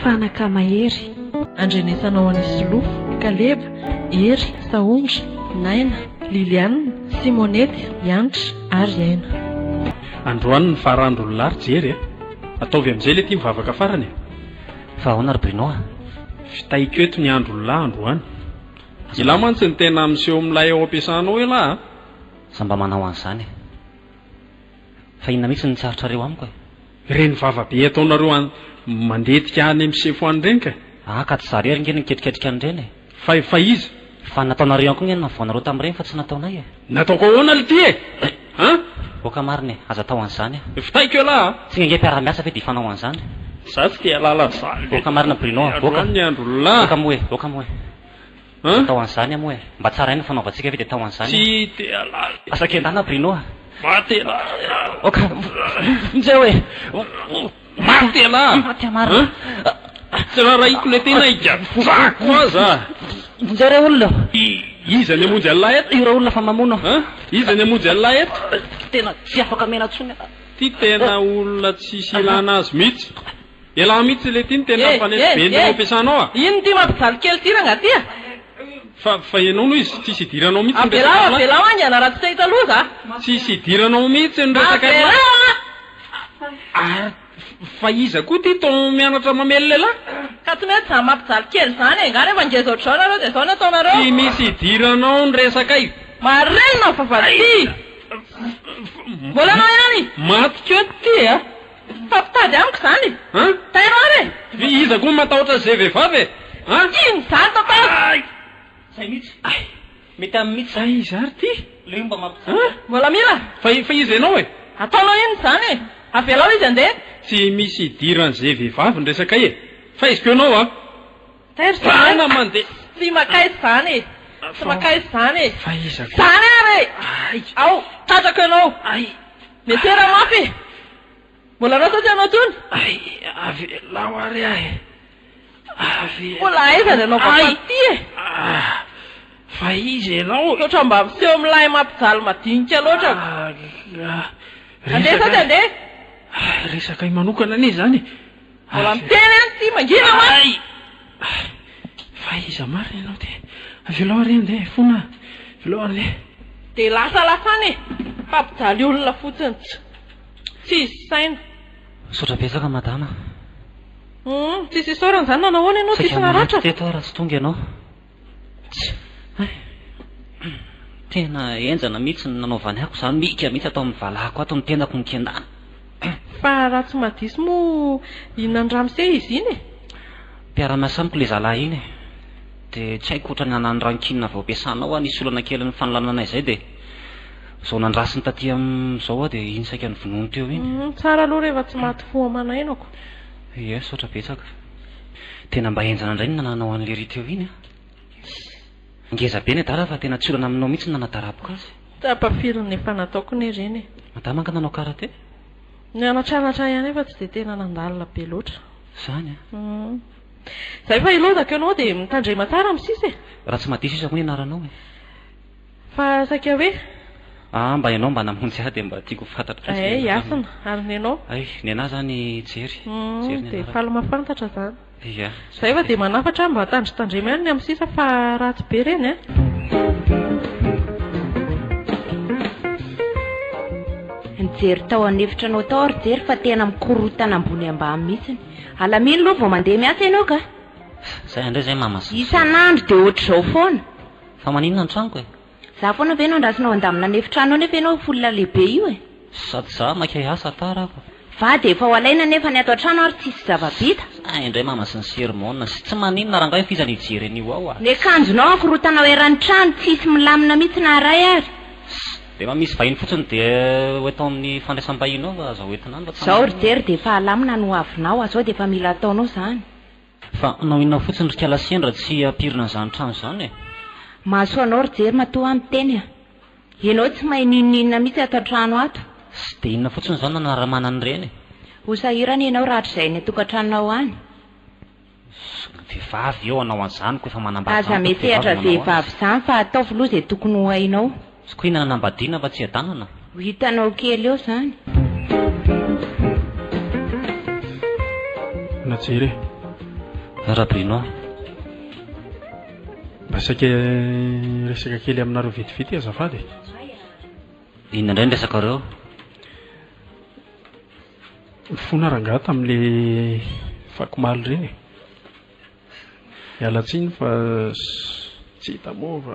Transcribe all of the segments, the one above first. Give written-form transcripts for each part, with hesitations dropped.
fanaka mahery andrenesanao anisy lofo Kaleba, Ery, Saondra, Naina, Liliane, Simonety, Yanitra ary Aina. Androany ny farandro lary jery ataovy amin'izay le tia mivavaka farany fa ahoana ry Bruno fitaiko eto ny andro lahy androany ila mantsy ny tena miseho amin'ilay ao ampiasanao lahy samba manao an'izany fa inona mihitsy nitsarotrareo amiko reny vavabe ataonareo mandetika any amin'ny sefo any reny ka ka tsy zarery ngeny niketriketrika an'ireny fa izy fa nataonareo anko ngeny navoanareo tamin'ireny fa tsy nataonay nataoko ahoana le ty boka mariny aza atao an'izany fitaiko lahy tsy nge mpiara-miasa fe dia fanao an'izany za tsy tia lala zany boka marina Bruno ny andro lahy boka moe atao an'izany moe mba tsara iny fanaovantsika fe dia atao an'izany tsy tia lahy asakendana Bruno maty oka nzay hoe maty lahy maty marina tsy raha rahiko le tena igazako aza nzay re olona iza ny amonjy alahy eto ira olona fa mamono iza ny amonjy alahy eto tena tsy afaka mena tsony ty tena olona tsisy ilana azy mihitsy ela mihitsy le ty ny tena fanesibenao ampiasanao ino ty mampijaly kely ty ranga ty fa ianao no izy tsisy idiranao mihitsy avelao any anara tsy tahita loza tsisy idiranao mihitsy ny resaka fa iza koa ty to mianatra mamely lehilahy ka tsy mety za mampijaly kely zany engany efa ngeza ohatr'izao nareo dia zao ny ataonareo ty misy idiranao ny resaka io marelina vavady ty mbola anao ihany maty keo ty fampitady amiko zany tainao re iza koa matahotra zay vehivavy ino zany tatao zay mihitsy mety amin'ny mihitsy zay izy ary ty le mba mampijaly mbola mila fa izy ianao ataonao ino zany avelao izy andeha tsy misy idiran'izay vehivavy ny resaka fa izy ko ianao tairana mandeha tsy makaizy zany tsy makaizy zany fa iza zany ary ao tatrako ianao metera mafy mbola anao sa tsy anao tony avelao ary mbola aizany anao vafaty fa izy ianao oatra mba miseho amilay mampijaly madinika loatra andeha sa tsy andeha resaka i manokana anie zany mbola miteny any ty mangina ma fa iza marina ianao ty avelao ary andeha fona avelao andeha dia lasa lasany fampijaly olona fotsiny tsisy saina sotra betsaka madama tsisy isaorana zany nanao hoana ianao tsisy naratra teto raha tsy tonga ianao tena enjana mihitsy ny nanaovany ako zany mika mihitsy atao amin'ny valahako ato nitendako nikendana fa raha tsy madisy mo inona ny ramose izy iny mpiara-miasa amiko le zalahy iny dia tsy haiko ohatrany anany rankinina vao ampiasanao nisy olana kely ny fanolananay zay dia zao nandrasiny taty amin'izao dia iny saika ny vonoany teo iny tsara aloha rehefa tsy maty fo amanainako sotra betsaka tena mba enjana indray ny nananao an'le ry teo iny ngeza be ny dara fa tena tsy olana aminao mihitsy nanatarapoko azy tapafilony efa nataoko ny reny madama ka nanao karate nianatranatra ihany efa tsy dia tena nandalina be loatra zany zay fa ilozako ianao dia mitandrema tsara misisy raha tsy madisy isako ny anaranao fa saika hoe mba ianao mba namonjy ahy dia mba tiako fantatra iasina ary ny anao ny anahy zany jery dia faly mafantatra zany ia zay fa dia manafatra mba tandritandrema ihany ny amin'ny sisa fa ratsy be reny nijery tao anefitra anao tao ary jery fa tena mikorotana ambony ambany mihitsiny alaminy aloha vao mandeha miasa ianao ka zay andray zay mama isan'andro dia ohatr'izao foana fa maninona ny tranoko za foana ve ianao andrasinao andamina nefitrano nefa ianao folona lehibe io sady za makay asa tarako va dia efa ho alaina nefa ny ato an-trano ary tsisy zava-bita indray mama sy ny sermona sy tsy maninona raha nga fizany ijery an'io ao ny akanjonao akorotana oeran'ny trano tsisy milamina mihitsy na aray ary dia ma misy vahiny fotsiny dia ho atao amin'ny fandraisam-bahiny ao aza hoentina zao ry jery dia efa alamina no avinao azao dia efa mila ataonao zany fa nao inona fotsiny rikala sendra tsy apirina an'izany trano zany mahasoa anao ry jery matoa amin'ny teny ianao tsy mahay nininina mihitsy ato an-trano ato sy dia inona fotsiny zao nanaramana ny reny ho sahirana ianao rahatr'izay ny atokantranonao any vehivavy eo anao an'izany ko efa manambady aza metehatra vehivavy zany fa ataovy loha izay tokony ho hainao sy ko inana nambadiana fa tsy adanana ho hitanao kely eo zany najery Raha-Bruno, mba saika resaka kely aminareo vitivity azafady. inona indray ny resakareo? Fona rangaha tamin'le fakomaly ireny. Hialatsiny fa tsy hita moa fa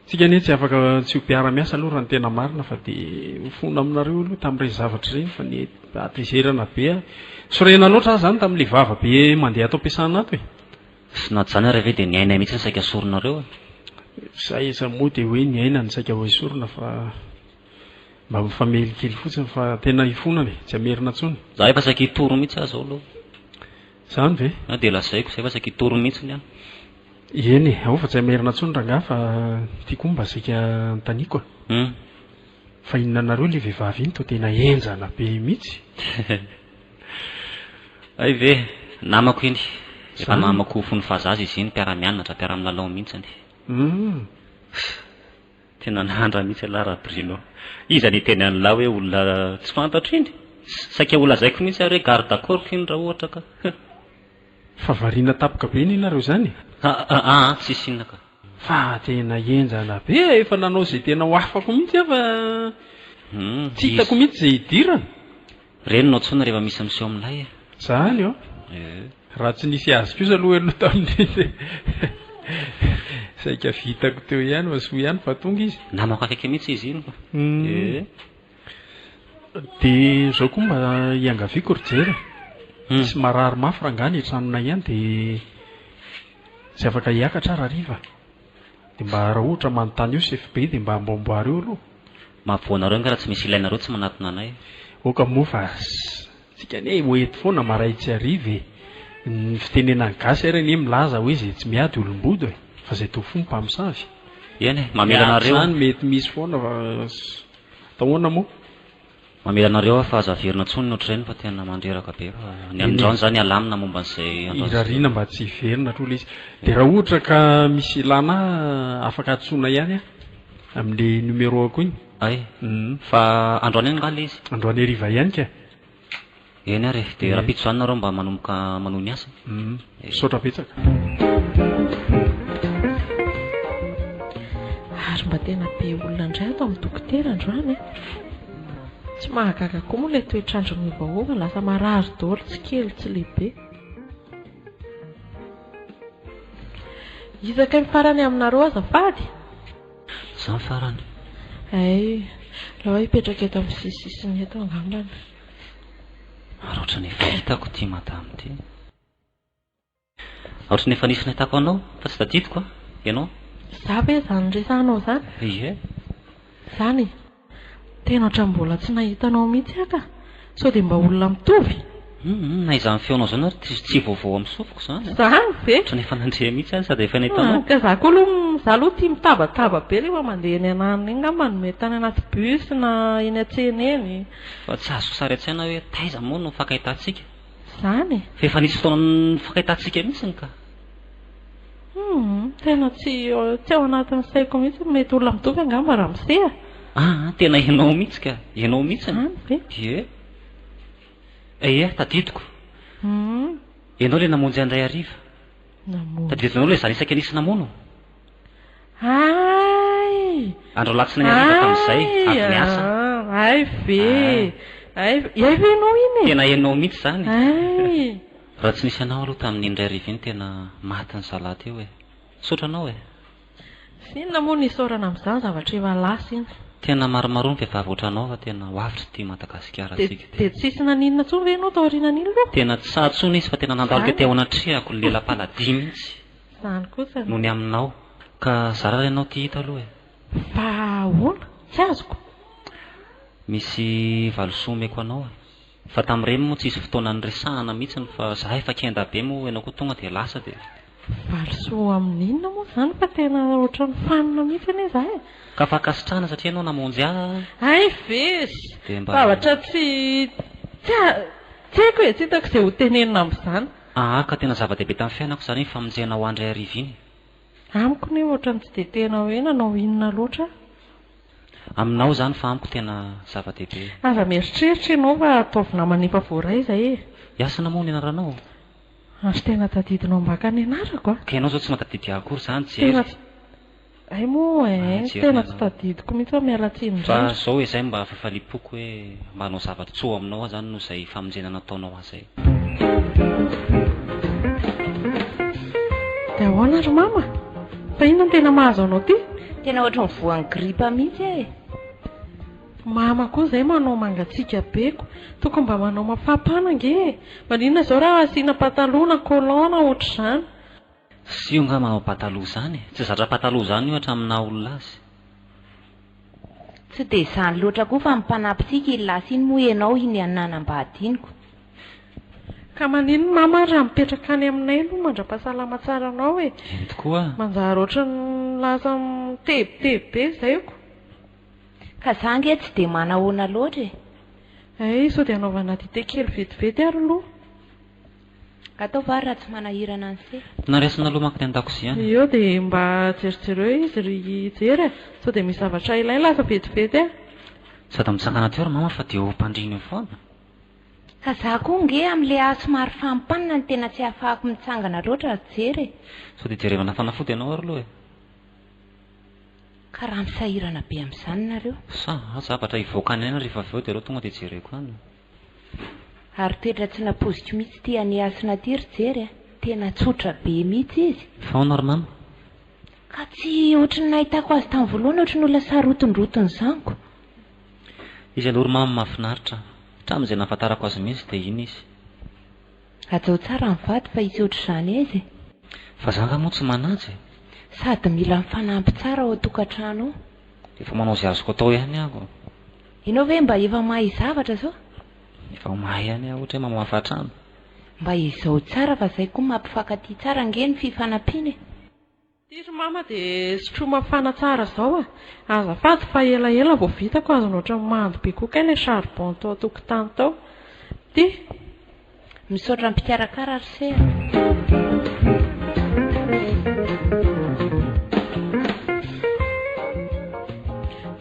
tsika anie tsy afaka tsy ho mpiara-miasa aloha raha ny tena marina fa dia fona aminareo aloha tamin'ireny zavatra ireny fa ny atezerana be sorena loatra azy zany tamin'le vava be mandeha atao am-piasana ato e. Sy nato zany ary ve dia ny aina mihitsy ny saika soronareo? Zay iza moa dia hoe ny aina ny saika ho esorina fa mba mifamely kely fotsiny fa tena hifonana e, tsy amerina intsony. Za efa saika hitoro mihitsy aho zao aloha. Zany ve? Na dia lazaiko zay efa saika hitoro mihitsy ny any. Eny e, ao fa tsy amerina intsony rangaha fa tiako mba saika notaniako a. Fa inona nareo le vehivavy iny to tena enjana be mihitsy. Ay ve, namako iny. Efa namako fony fahazaza izy iny, mpiara-mianatra, mpiara-milalao mihitsy. Tena nandra mihitsy aloha Raha-Bruno. Iza ny teny an'lahy hoe olona tsy fantatro iny. Saika olazaiko mihitsy ary hoe garde corps iny raha ohatra ka. Fa variana tapoka be iny nareo zany. Tsisy inona ka. Fa tena enjana be, efa nanao izay tena ho afako mihitsy afa tsy hitako mihitsy izay hidirana. Renonao tsona rehefa misy miseho amin'ilay e. Zany ao. Raha tsy nisy azy kosa aloha aloha tamin'iny saika vitako teo ihany fa soa ihany fa tonga izy. Namako akaiky mihitsy izy iny. Dia zao koa mba hiangaviako ry jery. Tsy marary mafy rangaha ny tranona ihany dia tsy afaka hiakatra raha riva. Dia mba raha ohatra manontany eo sefy be dia mba amboamboary eo aloha. Mahavoanareo nga raha tsy misy ilainareo tsy manatona anay. Oka moa fa tsika anie hoety foana maray tsy ariva e. Ny fitenena gasy ary anie milaza hoe izay tsy miady olom-bodo e. Fa izay toa fony mpamosavy. Eny e, mamela anareo. Zany mety misy foana fa atahoana moa. Mamela anareo fa aza averina tsony ohatr'ireny fa tena mandreraka be. Ny amin'izao zany alamina momba an'izay irariana mba tsy hiverina aloha izy. Dia raha ohatra ka misy ilana afaka atsoina ihany amin'le numéro-ako iny. Ay, fa androany any ngala izy. Androany hariva ihany ka. Eny ary, dia rapitso zany nareo mba manomboka manohy ny asa. Misaotra betsaka. Ary mba tena be olona indray ato amin'ny dokotera androany e. Tsy mahagaga koa moa ilay toetrandro miovaova, lasa marary daholo, tsy kely tsy lehibe. Izaka mifarany aminareo azafady. Za mifarany. Ay, raha hipetraka eto amin'ny sisisiny eto angambany. Ary ohatrany efa hitako ty madamo ty. Ohatrany efa nisy nahitako anao fa tsy tadidiko ianao. Za ve zany resanao zany? Ie. Zany tena ohatran'ny mbola tsy nahitanao mihitsy aka. Sao dia mba olona mitovy. Na izany feonao zany ary tsy vaovao amin'ny sofiko zany. Zany ve? Ohatrany efa nandrea mihitsy any sady efa nahitanao. Ka za koa aloha tia mitabataba be rehefa mandeha eny anany eny ngamba no mety any anaty bus na eny an-tsena eny. Fa tsy azo sary an-tsaina hoe taiza moa no fakahitatsika. Zany. Fa efa nisy fotoana fakahitatsika mihitsy ka. Tena tsy ao anatin'ny saiko mihitsy mety olona mitovy angamba raha miseha. Tena ianao mihitsy ka. Ianao mihitsy. Ve? Ie, tadidiko. Ianao le namonjy andray hariva. Tadidinao le zany isaka nisy namono. Ay! Andro latsiny hariva tamin'izay avy niasa. Ay ve. Ay ve ianao iny e. Tena ianao mihitsy zany. Ay! Raha tsy nisy anao aloha tamin'ny indray hariva iny tena maty ny zalahy teo e. Saotra anao e. Inona moa nisaorana amin'izany zavatra efa lasa iny. Tena maromaro ny vehivavy ohatranao fa tena ho avitra ty Madagasikara asika. Dia tsisy naninona tsony ve ianao tao aorianan'iny aloha? Tena tsy sahatsony izy fa tena nandalika teo anatrehako ny lela-paladia mihitsy. Zany kosa. Noho ny aminao. Ka zarara ianao ty hita aloha e. Fa ahoana? Tsy azoko. Misy valosoa omeko anao e. Fa tamin'ireny moa tsy isy fotoana nyresahana mihitsy fa za efa kenda be moa ianao koa tonga dia lasa dia. Valosoa amin'inona moa zany fa tena ohatran'ny fanina mihitsy anie za e. Ka fakasitrahana satria ianao namonjy Ay vezy. Zavatra tsy haiko e, tsy hitako izay ho tenenina amin'izany. Ka tena zava-dehibe tamin'ny fiainako zany ny famonjena ho andray hariva iny. Amiko ny ohatran'ny tsy dia tena hoe nanao inona loatra. Aminao zany fa amiko tena zava-dehibe. Aza mieritreritra ianao fa ataovina manefa voaray izay e. Iasana moa ny anaranao. Ary tena tadidinao mbaka ny anarako a. Ka ianao zao tsy matadidy akory zany Tena jery. ay moa tena tsy jery tadidiko mihitsy aho miala tsiny Fa indrindra. zao hoe zay mba fafalipoko hoe mba hanao zavatra tsoa aminao aho zany no izay famonjena nataonao azy. Dia ahoana ry mama? Fa inona no tena mahazo anao ty? Tena ohatry ny voan'ny gripa mihitsy e. Mama koa izay manao mangatsiaka beko. Tokony mba manao mafampana nge. Maninona izao raha asiana pataloha na collant na ohatr'izany. Sy io nga manao pataloha zany. Tsy zatra pataloha zany io hatraminà olona azy. Tsy dia izany loatra koa fa mipanampitsika ilasy iny moa ianao iny ananam-bahadiniko. Ka maninona mama raha mipetraka any aminay no mandra-pahasalama tsara anao e. Eny tokoa. Manjary ohatrany lasa mitebiteby be izayko. Ka za nge tsy dia manahoana loatra e. Ay, sao dia anaovana dite kely vetivety ary aloha. Atao va raha tsy manahirana an'se. Naresina aloha manko ny an-dakozia any. Io dia mba jerijereo izy ry jery e. Sao dia misy zavatra ilainy lasa vetivety e. Sady mitsangana teo ry mama fa dia ho mpandriny foana. Ka za koa nge amin'ilay ahy somary fampanina ny tena tsy ahafahako mitsangana loatra jery e. Sao dia jerevana fanafody ianao ary aloha e. Ka raha misahirana be amin'izany nareo. Sa zavatra hivoaka ny aina rehefa avy eo dia ireo tonga dia jereko any. Ary toetra tsy napoziko mihitsy ty aniasina ty ry jery e. Tena tsotra be mihitsy izy. Fa ahoana ry mama? Ka tsy ohatrany nahitako azy tamin'ny voalohany ohatrany olona sarotondrotony zaniko. Izy aloha ry mama mahafinaritra. Hatramin'izay nahafantarako azy mihitsy dia iny izy. Atao tsara ny vady fa izy ohatr'izany aizy. Fa zanga moa tsy manaja e. Sady mila mifanampy tsara ao an-tokantrano ao. Efa manao izay azoko atao ihany aho. Ianao ve mba efa mahay zavatra zao? Efa mahay ihany aho ohatra hoe mamafa trano. Mba izao tsara fa izay koa mampifankatia tsara nge ny fifanampiana e. Ry mama dia sotroma mafana tsara zao a. Azafady fa elaela vao vitako azony ohatrany mando be koa ilay charbon tao tokotany tao. Ty Misaotra mpikarakara ary se.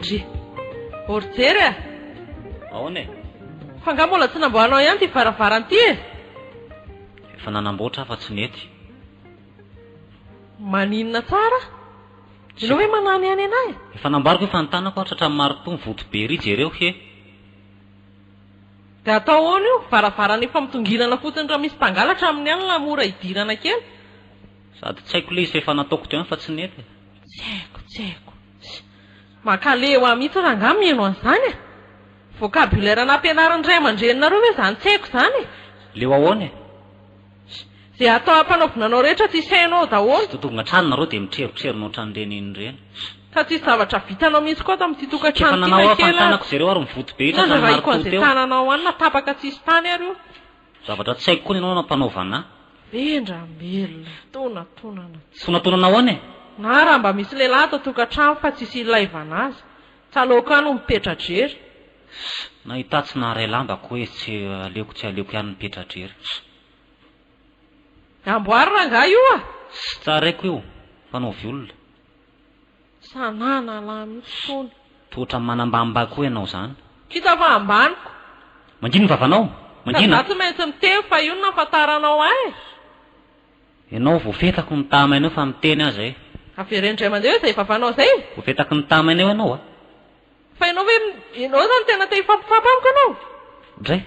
Dry ory jery a. Ahoana e? Fa nga mbola tsy namboaranao ihany ty varavaran ty e. Efa nanamboatra fa tsy nety. Maninona tsara? Ianao hoe manany ihany anahy? Efa nambariko efa nitanako hatratra amin'ny marotoa voto be ry jereo he. Dia atao ahoana io? Varavarana efa mitongilana fotsiny raha misy mpangalatra amin'ny any la mora hidirana kely. Sady tsy haiko le izy efa nataoko teo fa tsy nety. Tsy haiko. Mankale ho mihitsy raha nga mihaino an'izany e. Vocabulaire nampianaran'ny ray aman-dreninareo hoe izany tsy haiko izany e. Leo ahoana e? Izay atao ampanaovinanao rehetra tsy isainao daholo. Totonga trano nareo dia mitrerotrerinao ohatran'ireny ireny. Ka tsisy zavatra vitanao mihitsy koa tamin'ity tokantrano Efa nanao afantanako izay reo ary mivoto be hitra fa raiko marotoa an'izay teo. tananao any natapaka tsisy tany ary io. Zavatra tsy haiko koa ny ianao nampanaovana. Bendramelona tonatonana. Tsy natonana ahoana e? Na raha mba misy lehilahy atao tokantrano fa tsisy ilaivana azy. Tsaloka any no mipetra-drery. Nahita tsy naharay lambako hoe tsy aleoko ihany mipetra-drery. Amboary raha nga io a. Tsy tsaraiko io. Fanao violona. Sanana lahy mihitsy tony. Toatra manambamba koa ianao zany. Kita fa ambaniko. Mangina ny vavanao? Mangina? Ka za tsy maintsy miteny fa io no nahafantaranao ahy. Ianao voafetako ny tamainao fa miteny aza e. Averendray mandeha hoe izay vavanao izay. Voafetako ny tamainao ianao a. Fa ianao hoe ianao zany tena te hifampifampa amiko ianao. Dray,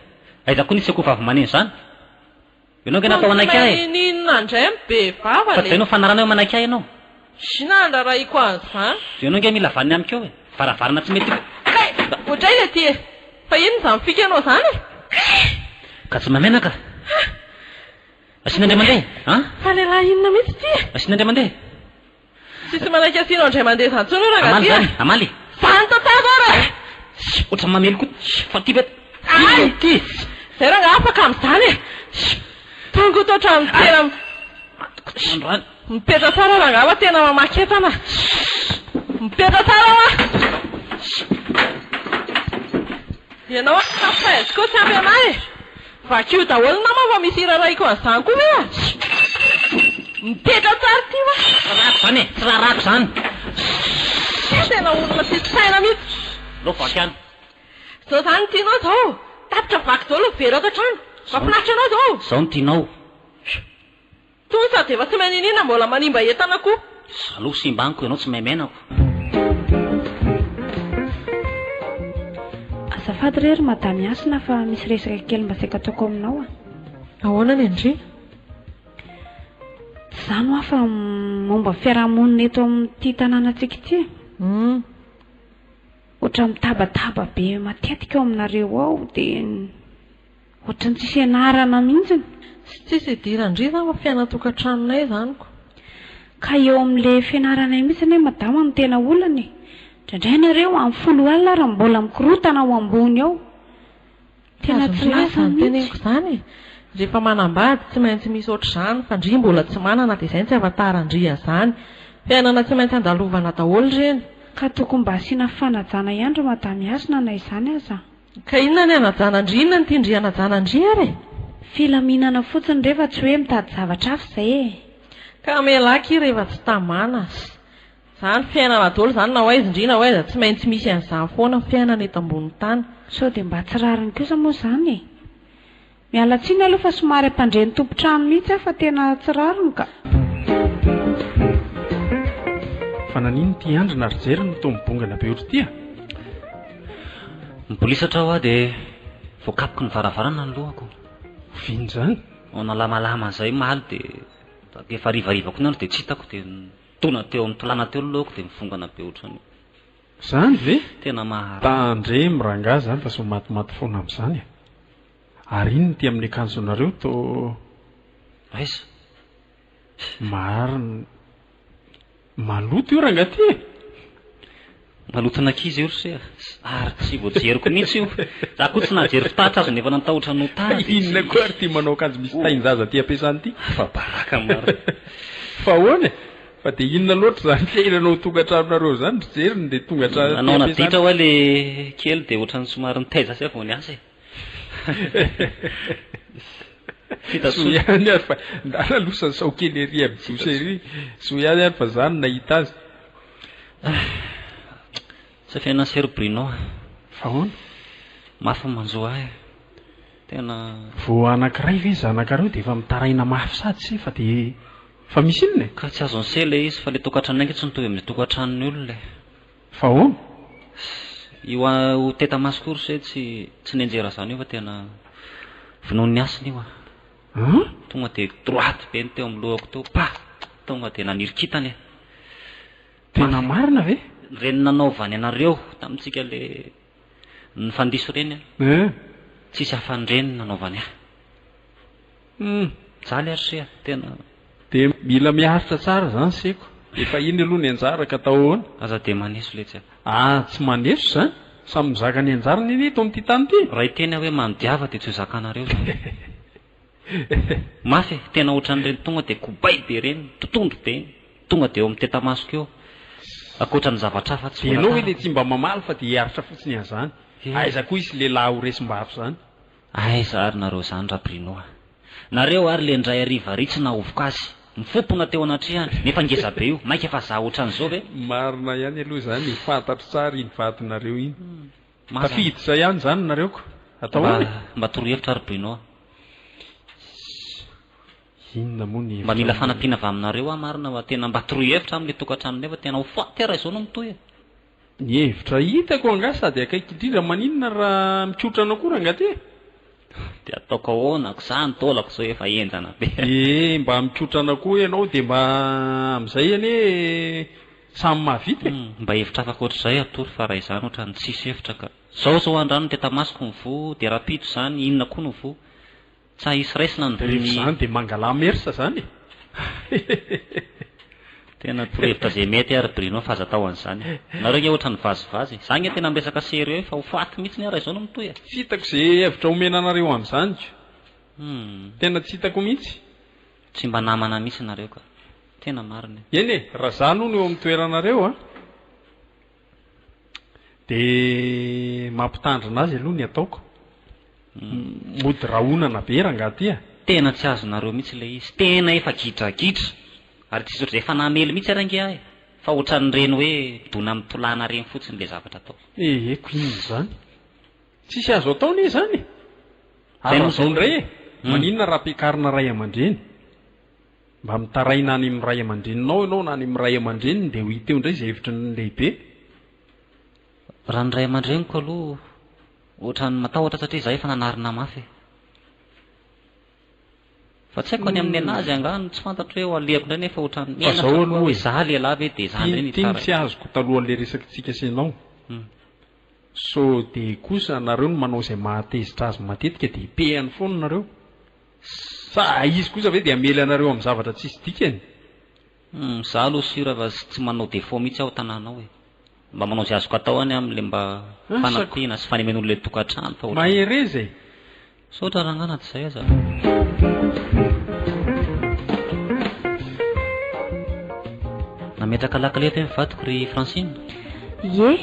aizako ny tsy akoho vavy maneno zany. Ianao nge natao anaiky ahy e. Ninona indray be vava Fa tsy ianao fanarana hoe manaiky ahy ianao. Sinandra raiko an'izany. Ianao nge mila vaniny amiko eo e. Varavarana tsy mety. Ohatray le ty e. Fa ino izany fika ianao zany e? Ka tsy mamenaka. Asiana indray mandeha, ha? Fa lehilahy inona mihitsy ty e? Asiana indray mandeha. Sisy manaiky asianao indray mandeha zany tsony raha Amaly ty zany, e. amaly. Zany tantado ara. Oatra mamely koa. Fa ty bet. Ay! Ty. Zay raha nga afaka amin'izany e. Tonga to ohatrany tena Androany. mipetra tsara raha nga tena mamaky entana. Mipetra tsara hoa. Ianao a fahaiziko koa tsy ampy anahy e. Vakio daholo nama fa misy iraraiko an'izany koa ve a. Mipetra tsara ty hoa. Rato zany e, tsy raha rato zany. Tena olona tsy saina mihitsy. Lao vaky any. Zao zany tianao zao. Tapitra vaky daholo vera ato an-trano. Mahafinaritra anao zao. Zao ny tianao. toy sady efa tsy maininina mbola manimba entana koa. Aloha simbaniko ianao tsy maimenako. Azafady rery madamy Asina fa misy resaka kely mba saika ataoko aminao. Ahoana ny Andry? Zany hoa fa momba fiarahamonina eto amin'ity tanànantsika ity. Ohatra mitabataba be matetika ao aminareo ao dia ohatra ny tsisy ianarana mihitsy. Sy tsisy idirandry zany fa fiainatokantranonay zaniko. Ka eo amin'ilay fianaranay mihitsy ny madama no tena olana. Indraindray nareo amin'ny 10 alina raha mbola mikorotana ao ambony ao. Tena tsy lasa teneniko zany. Rehefa manambady tsy maintsy misy ohatr'izany fa ndry mbola tsy manana dia izay tsy avatarandria zany. Fiainana tsy maintsy andalovana daholo ireny. Ka tokony mba asiana fanajana ihany ry madamy Asina na izany aza. Ka inona ny anajanandry, inona ny tindry anajanandry ary? Filaminana fotsiny rehefa tsy hoe mitady zavatra hafa izay. Ka melaky rehefa tsy tamana. Zany fiainana daholo zany na hoaiza indrina hoaiza tsy maintsy misy an'izany foana fiainana eto ambony tany. Sao dia mba tsy rariny kosa moa zany. Miala tsiny aloha fa somary ampandreny tompontrano mihitsy fa tena tsy rariny ka. Fa nanino ty andro na rijery no tombongana be ohatry ity? Mipolisatra aho dia voakapiko ny varavarana ny lohako. Vino zany? Nalamalama izay maly dia efa rivariva koa ny andro dia tsy hitako dia tona teo amin'ny tolana teo ny lohako dia mifongana be ohatrany. Zany ve? Tena mahara. Tandre mirangahy zany fa somatimaty foana amin'izany. Ary iny ty amin'ny akanjonareo to aiza marina maloto io rangaty. Malotona kizy io ry ary tsy voajeriko mihitsy io. Za koa tsy najery fitatra azy nefa natahotra no tany. Inona koa ary ty manao akanjo misy tainjaza ty ampiasany ty? Fa baraka maro. Fa ahoana? Fa dia inona loatra zany fiainanao tongantranonareo zany rijeriny dia tongatrano. Anao naditra hoa le kely dia ohatran'ny somary nitaiza sy avao ny asa. So ihany ary fa ndara losany sao kely ery abdosy ery. So ihany ary fa zany nahita azy. Tsy fiainana Ser Bruno. Fa ahoana? Mafy manjoa ahy. Tena vo anankiray ve zanakareo dia efa mitaraina mafy sady sy fa dia fa misy inona? Ka tsy azony se ilay izy fa ilay tokantrano aika tsy nitovy amin'ny tokantranony olona. Fa ahoana? Io ho teta masoko ry se tsy nenjera zany io fa tena vonoan'ny asiny io. Tonga dia droite be ny teo amin'ny lohako teo. Tonga dia nanirikitany. Tena marina ve? Reny nanaovany anareo tamintsika le nifandiso reny. Tsisy hafanireny nanaovany ahy. Jaly ary se tena. Dia mila miaritra tsara zany seko. Efa iny aloha ny anjara ka atao ahoana? Aza dia maneso le tsy. Tsy maneso zany? Samy mizaka ny anjarany iny eto amin'ity tany ity. Raha iteny hoe manodiava dia tsy ho zakanareo. Mafy tena ohatran'ireny tonga dia kobay be reny, totondro be, tonga dia eo amin'ny tetamasoko eo. Akoatra ny zavatra hafa tsy ianao hoe le tsy mba mamaly fa dia hiaritra fotsiny an'izany. Aiza koa isy lehilahy ho resim-bafy zany? Aiza ary nareo zany raha Bruno. Nareo ary le ndray hariva ritsina ovoka azy. Mifopona teo anatrehany nefa ngeza be io maika efa za ohatran'izao ve? Marina ihany aloha zany fantatro tsara iny vatinareo iny. Tafiditra ihany zany nareo ko. Atao mba torohevitra ary Bruno. Inona moa ny mba mila fanampiana avy aminareo marina fa tena mba torohevitra amin'ilay tokantrano nefa tena ho faty raha izao no mitoy. Ny hevitra hitako anga sady akaiky indrindra maninona raha mitsotrana koa rangaty. Dia ataoko ahoana zany taolako zao efa enjana be. Mba mitsotrana koa ianao dia mba amin'izay anie samy mahavita. Mba hevitra afaka ohatr'izay atory fa raha izany ohatrany tsisy hevitra ka. Zao andrano ny tetamasoko ny vo dia rapito zany inona koa no vo. Tsy hisy raisina ny rehefa zany dia mangalamersa zany. Tena torohevitra izay mety ary Bruno fa aza atao an'izany. Nareo nge ohatran'ny vazivazy. Za nge tena miresaka serio fa ho faty mihitsy raha izao no mitoy. Tsy hitako izay hevitra omena anareo amin'izany. Tena tsy hitako mihitsy. Tsy mba namana mihitsy nareo ka. Tena marina. Eny raha zany no eo amin'ny toeranareo dia mampitandrina azy aloha ny ataoko. Mody rahonana be rangaty. Tena tsy azonareo mihitsy ilay izy. Tena efa gidragitra. Ary tsisy ohatr'izay efa namely mihitsy arange ahy. Fa ohatran'ireny hoe dona amin'ny tolana reny fotsiny ilay zavatra atao. Eko inona zany? Tsisy azo ataony zany. Ary zao indray maninona raha ampiakarina ray aman-dreny? mba mitaraina any amin'ny ray aman-dreninao ianao na any amin'ny ray aman-dreniny dia ho hiteo indray izay hevitra ny lehibe. Raha ny ray aman-dreniko aloha ohatrany matahotra satria izahay efa nanarina mafy. Fa tsy haiko any amin'ny anazy angano tsy fantatro hoe alehako indray nefa ohatrany miaina fa hoe izaho lehilahy ve dia izaho indray tia tsy azoko talohan'ilay resakitsika senao. So dia kosa nareo no manao izay mahatezitra azy matetika dia ipehany foana nareo. Sa izy kosa ve dia amely anareo amin'ny zavatra tsisy dikany. Izaho aloha sira fa tsy manao défaut mihitsy aho tanànao hoe mba manao izay azoko atao any amin'ilay mba fanampiana sy fanemen'olona tokantrano fa mahere zay. So ohatra raha angana tsy izay aza. Nametraka lakile teo mivadiko ry Francine. Ie,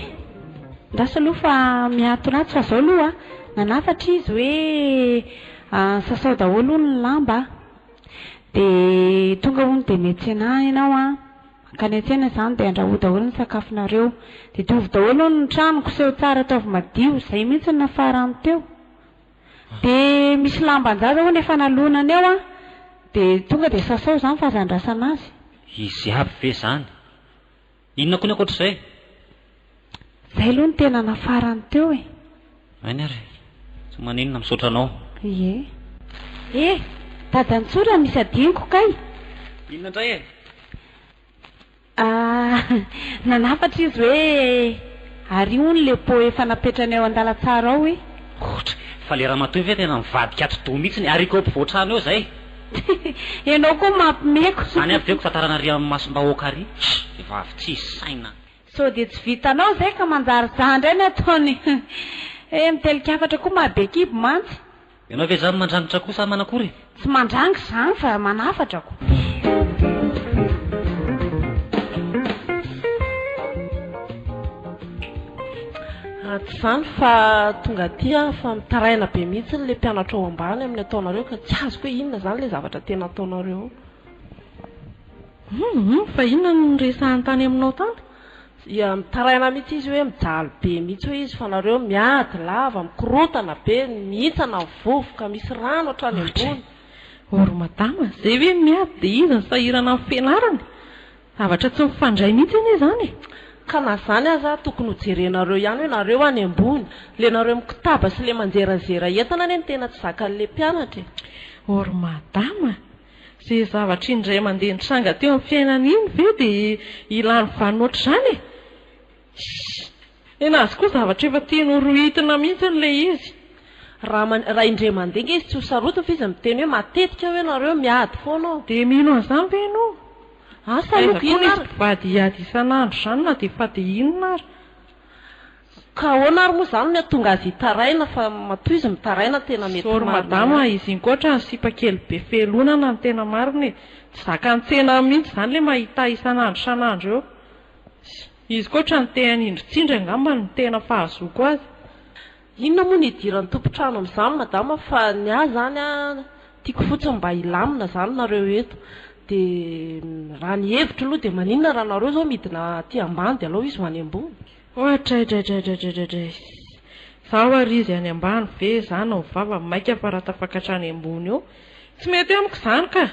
ndasa aloha fa miatonaty fa zao aloha nanafatra izy hoe sasao daholo ny lamba dia tonga hono dia miantsena ianao ka ny antsena izany dia andraho daholo ny sakafonareo dia diovy daholo ny trano koseho tsara ataovy madio izay mihitsy ny nafarany teo dia misy lamban-jaza ho nefa nalonany eo dia tonga dia sasao izany fa azandrasana azy. Izy aby ve izany? Inona koa ny akoatr'izay? Izay aloha ny tena nafarany teo e. Ainy ary tsy maninona misaotra anao. Ie dadantsora misy adiniko kay. Inona indray e? Nanafatra izy hoe ary ony le po efa napetrany ao an-dalatsara ao e. Ohatra fa le raha matoy ve tena mivadika ato-do mihitsy ary ko mpivoatrano eo izay. Ianao koa mampimeko. Any avy eo tantarana ry amin'ny masom-bahoaka ary. Efa avy tsy saina. So dia tsy vitanao izay ka manjary zandray ny ataony. Mitelika afatra koa mahabe kibo mantsy. Ianao ve izany mandrangitra kosa manakory? Tsy mandrangy izany fa manafatra ko. Tsy izany fa tonga aty fa mitaraina be mihitsy ilay mpianatra ao ambany amin'ny ataonareo ka tsy azoko hoe inona izany ilay zavatra tena ataonareo. Fa inona no resahany tany aminao tany? Mitaraina mihitsy izy hoe mijaly be mihitsy hoe izy fa nareo miady lava mikorotana be mihitsana vovoka misy rano hatrany ambony. Ory madama izay hoe miady dia izy ny sahirana amin'ny fianarany. Zavatra tsy mifandray mihitsy anie izany. Ka na izany aza tokony hojerenareo ihany hoe nareo any ambony le nareo mikitaba sy le manjerazera entana anie ny tena tsy zakan'ilay mpianatra. Ory madama izay zavatra indray mandeha nitranga teo amin'ny fiainana iny ve dia ilany vanoatra izany e. Azy koa zavatra efa tiany horohitina mihitsy n'ilay izy. Raha indray mandeha izy tsy ho sarotiny fa izy miteny hoe matetika hoe nareo miady foana. Dia mino an'izany ve ianao? Asa loko inona ary? Vady hiady isan'andro izany na dia fa dia inona ary? Ka ahoana ary moa izany no tonga azy hitaraina fa matoy izy mitaraina tena mety marina. Sory madama izy iny koatra ny sipakely be felonana ny tena marina. Tsy zakan-tsena mihitsy izany le mahita isan'andro eo. Izy koatra ny tena indrotsindra angamba ny tena fahazoko azy. Inona moa ny idiran'ny tompontrano amin'izany madama fa ny ahy izany tiako fotsiny mba hilamina izany nareo eto. Dia raha ny hevitra aloha dia maninona raha nareo izao midina aty ambany dia alao izy ho any ambony. Ohatra zaho ary izy any ambany ve izany ao vava maika fa raha tafakatra any ambony eo tsy mety amiko izany ka.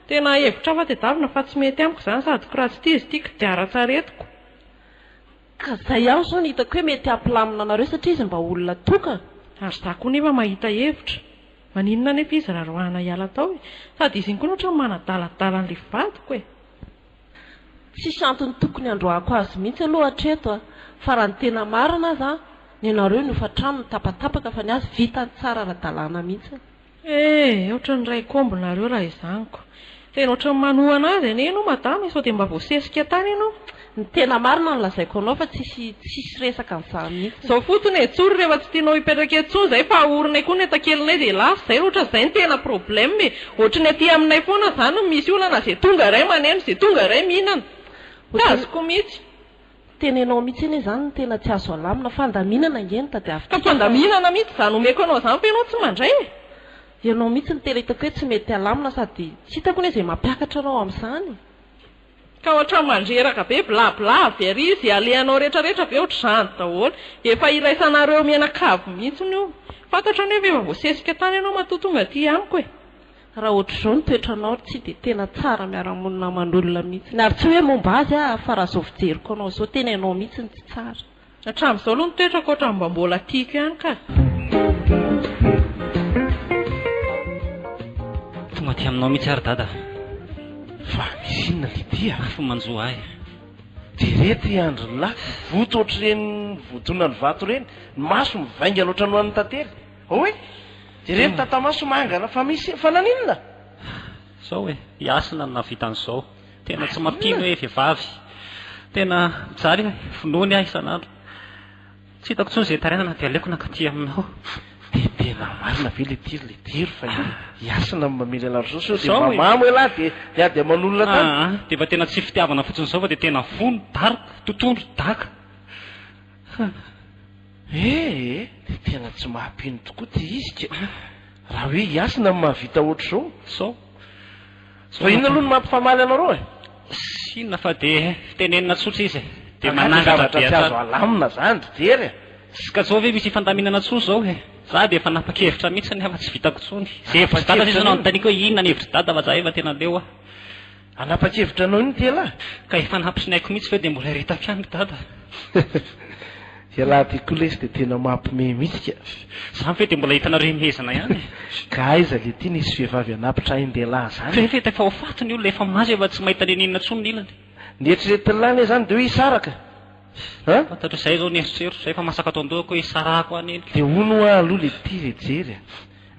Tena hevitra afa tedavina fa tsy mety amiko izany sady ko raha tsy tia izy tiako dia ara-tsaretiko. Ka izay ihany izao ny hitako hoe mety hampilamina anareo satria izy mba olona toka. Ary za koa nefa mahita hevitra. Maninona nefa izy raha rohana hiala tao e. Sady izy iny koa ohatra manadaladala an'ilay vadiko e. Tsisy antony tokony androako azy mihitsy aloha hatreto fa raha ny tena marina aza ny anareo ny ofatrano ny tapatapaka fa ny azy vitany tsara ara-dalàna mihitsy. Ohatra ny ray kombonareo raha izaniko. Tena ohatra ny manohana azy anie ianao madama sao dia mba voasesika tany ianao. Ny tena marina no lazaiko anao fa tsisy resaka an'izany mihitsy. Zao fotony etsory rehefa tsy tianao hipetraka etsony izay fa ahorina koa ny etakelinay dia lasa izay ohatra izay ny tena problème e. Ohatra ny aty aminay foana izany no misy olana izay tonga iray maneno izay tonga iray mihinana. Azoko mihitsy. Tenenao mihitsy anie izany ny tena tsy azo alamina fandaminana ngeny tady avy. Ka fandaminana mihitsy izany omeko anao izany fa ianao tsy mandray e. Ianao mihitsy ny tena hitako hoe tsy mety alamina sady tsy hitako hoe izay mampiakatra anao amin'izany. Ka ohatra mandreraka be blabla very izy alehanao rehetrarehetra be ohatr'izany daholo. Efa iraisanareo mianakavy mihitsy io. Fantatra ny hoe efa voasesika tany ianao matoa tonga aty amiko e. raha ohatr'izao ny toetranao tsy dia tena tsara miara-monina aman'olona mihitsy ary tsy hoe momba azy fa raha zao fijeriko anao zao tena ianao mihitsy ny tsy tsara hatramin'izao aloha ny toetrako ohatran'ny mba mbola tiako ihany ka tonga ty aminao mihitsy ary dada fa misy inona Lydia fa manjoa ahy jerety androlahy voto ohatr'ireny votona ny vato reny ny maso mivainga loatra no an'ny tantely hoe jereny tatamaso mangana fa misy fa naninona zao hoe iasina no navita an'izao tena tsy mampino hoe vehivavy tena mijaly hoe vonoany ahy isan'andro tsy hitako tsony izay tarenana dia aleoko nankaty aminao dia tena marina ve le tiry le tiry fa iasina mamely an'andro zao dia mamamo elahy dia ady aman'olona tany dia fa tena tsy fitiavana fotsiny zao fa dia tena vono darika tontondro daka dia tena tsy mahampino tokoa ty izy ka raha hoe iasina mahavita ohatr'izao sao fa inona aloha no mampifamaly anareo inona fa dia fitenenina tsotra izy dia manangatra tsy azo alamina zany jery ka zao ve misy fandaminana tsoa zao e za dia efa napakevitra mihitsy nefa tsy vitako tsony zay hevitry dada sisa nao notaniako hoe inona ny hevitry dada fa za efa tena leo anapa-kevitra anao iny ty lahy ka efa nampisinaiko mihitsy hoe dia mbola retako ihany dada ialahy ty kolesy dia tena mampime mihitsy ka zany fe dia mbola hitanareo mihezana ihany ka aiza le ty nisy vehivavy anapitra ain-dehilahy zany feta efa ho fatony olona efa mazy efa tsy mahita leninina tsony ny ilany nieritreretin'ilany zany dia hoe isaraka fantatro izay zao nieritseritra zay efa masaka atao andohako hoe isarako any ely dia hono a aloha le ty rejery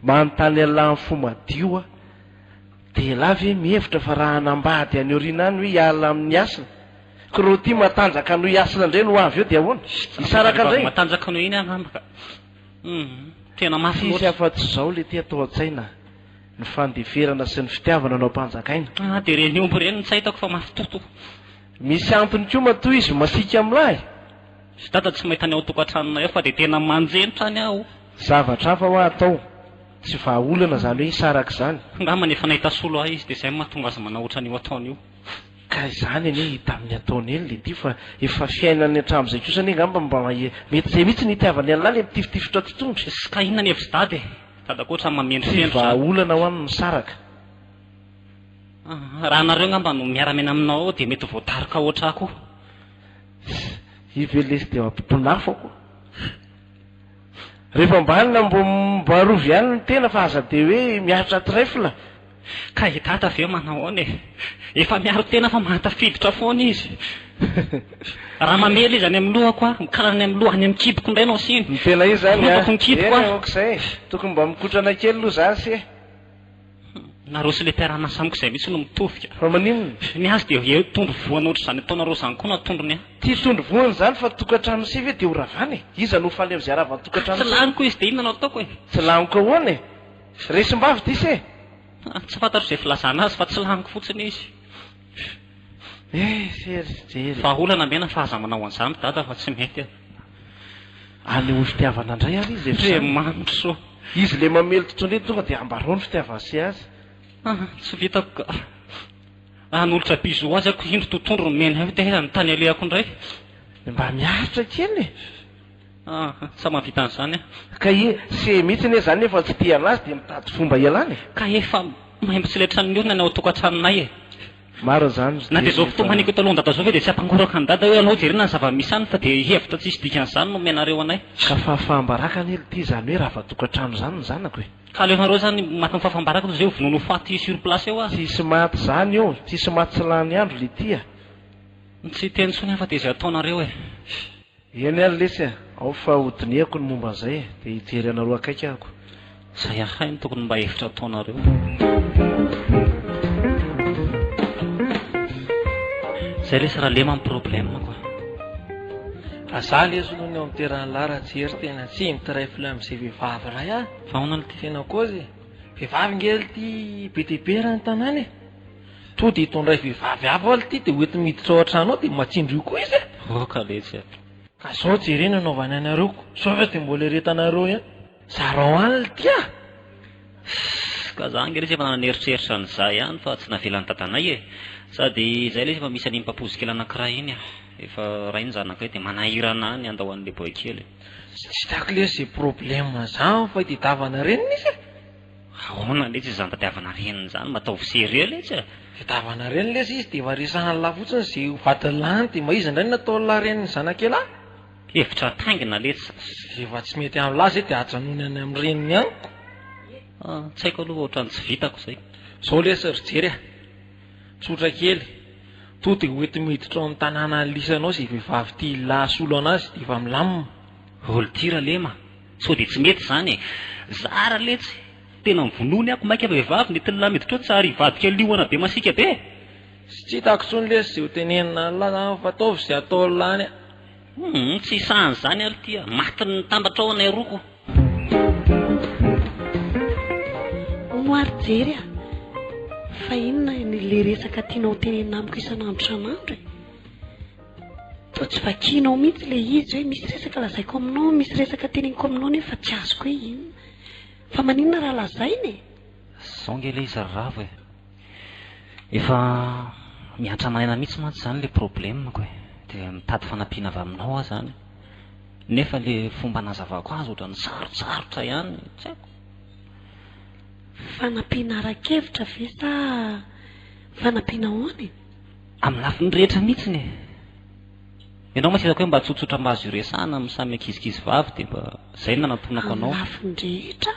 manontany alahy fo madio a dia lavy mihevitra fa raha hanambady any oriana any hoe hiala amin'ny asina ka ro ty matanjaka no hiasina indray no avy eo dia ahoana isaraka indray matanjaka no iny anambaka tena mafy isy afa-tsy izao le ty atao an-tsaina ny fandeverana sy ny fitiavana anao mpanjakaina dia reny omby reny tsy hitako fa mafy toto misy antony koa matoa izy masika amin'lahy sy dada tsy mahita ny ao tokantranona eo fa dia tena manjenitra any aho zavatra hafa ho atao tsy vahaolana zany hoe isaraka zany ngambany efa nahita solo ahy izy dia izay mahatonga azy manahoatra an'io ataon'io ka izany anie hita amin'ny ataony ely le ty fa efa fiainany hatramin'izay kosa anie ngamba mba mety izay mihitsy ny hitiavany an'lahy le mitifitifitra totonitra sy ka inona ny hevitry dady e dadako oatra mamendry tsy vahaolana ho an'ny misaraka raha nareo ngamba no miaramena aminao ao dia mety voatarika oatra ako ivelesy dia mampitonafo ako rehefa mbalina mbo arovy ihany ny tena fa aza dia hoe miaritra trefla ka hitata aveo manao aona e efa miaro tena fa mahatafiditra foana izy raha mamely izy any amin'ny lohako a mikarany amin'ny lohany amin'ny kiboko indray nao siny ny tena izy zany kiboko okizay tokony mba mikotrana kely aloha zany sy nareo sy le mpiara-masa amiko izay mihitsy no mitovika fa maninona ny azy dia tondro voana ohatr' izany ataonareo zany koa natondrony a ty tondro voany zany fa tokantrano sy ve dia ho ravany e iza no faly am'izay ravany tokantrano tsy laniko izy dia inona nao ataoko e tsy laniko ahoana e resim-bavy ty se tsy fantatro izay filazana azy fa tsy laniko fotsiny izy sery fa olana mena fa aza manao an'izany dada fa tsy mety any ho fitiavana indray ary izy e manitro so izy le mamely totsondreny tonga dia ambarao ny fitiavana sy azy tsy vitako ka n'olotra bizo azy ako indro tontondro no mena eo dia ny tany alehako indray mba miaritra kely tsy mahavita an'izany ka se mihitsy anie zany efa tsy tia anazy dia mitady fomba ialany ka efa maimbo tsy letran'ny olona ny ao tokantranonay e maro zany na dia zao fotomaniko eto alohan dada zao ve dia tsy ampangoraka ny dada hoe anao jerena ny zava-misy any fa dia hevitra tsisy dikan'izany no menareo anay ka fahafahambaraka ny ely ty zany hoe raha va tokantrano zany ny zanako e ka aleonareo zany maty ny fahafahambaraka zay ho vonono faty sur place eo azy tsisy maty zany eo tsisy maty tsy lany andro le tya tsy teny tsony fa dia izay ataonareo e eny any lesy ao fa hodiniako ny momba an'izay e dia hijery anareo akaiky ahako zay ahainy tokony mba hevitra ataonareo zay lesy raha lema amin'ny problème koa azaly ezo noho ny ao am'terany lahy raha jery tena tsy mitiray fila amin'izay vehivavy ray a fa honana ty tena kozy vehivavy ngely ty be deabe raha ny tanàny e to dia hitondray vehivavy ava aly ty dia hoety miditra ao an-trano ao dia matsindro io koa izy e ka lesy ka zao jerena anaovany anareoko sao fa dia mbola retanareo ihany zarao any ty a ka za nge lesy efa naneritreritra n'izay ihany fa tsy navelan'ny tatanay e sady izay lesy efa misy any mpapozikely anankiray iny efa raha iny zanaka hoe dia manahirana any andao an'le boy kely tsy tako lesy zay problème zany fa hitidavana reny nisy ahoana letsy izany tadiavana reniny zany mataovy serie letsy fitavana reny lesy izy dia varisahany lahy fotsiny zay vadilany dia maizy indray natao lahy reniny zanakely hevitra taingina letsy efa tsy mety amin'ny lahy zay dia ajanony any amin'ny reniny any tsy haiko aloha ohatrany tsy vitako zay zao lesy ry jery tsotra kely to dia hoety miditra ao amin'ny tanàna lisanao zay vehivavy tia lahasolo anazy dia efa milamina olotira lema so dia tsy mety zany zara letsy tena mivonony ako maika vehivavy nety ny lahy miditra ao tsara hivadika lioana be masika be sy tsy hitako tsony lesy zay ho tenenina ny lahy zany fataovy zay atao lany tsy isahany zany ary tia matiny tambatra ao anay roko noary jery fa inona le resaka tianao tenenina amiko isan'andro san'andro to tsy vakianao mihitsy le izy hoe misy resaka lazaiko aminao misy resaka teneniko aminao nefa tsy azoko hoe inona fa maninona raha lazainy zao nge le izy ravo efa miantra manaina mihitsy mantsy zany le problemako dia mitady fanampiana avy aminao aho zany nefa le fomba nazavako azy ohatra ny sarotsarotra ihany tsy haiko fanampiana arakevitra ve sa fanampiana hoany amin'ny lafiny rehetra mihitsiny ianao masy hitako hoe mba tsotsotra mba azo iresahana amin'ny samy ankizikizy vavy dia mba zay no nanantonako anao amin'ny lafiny rehetra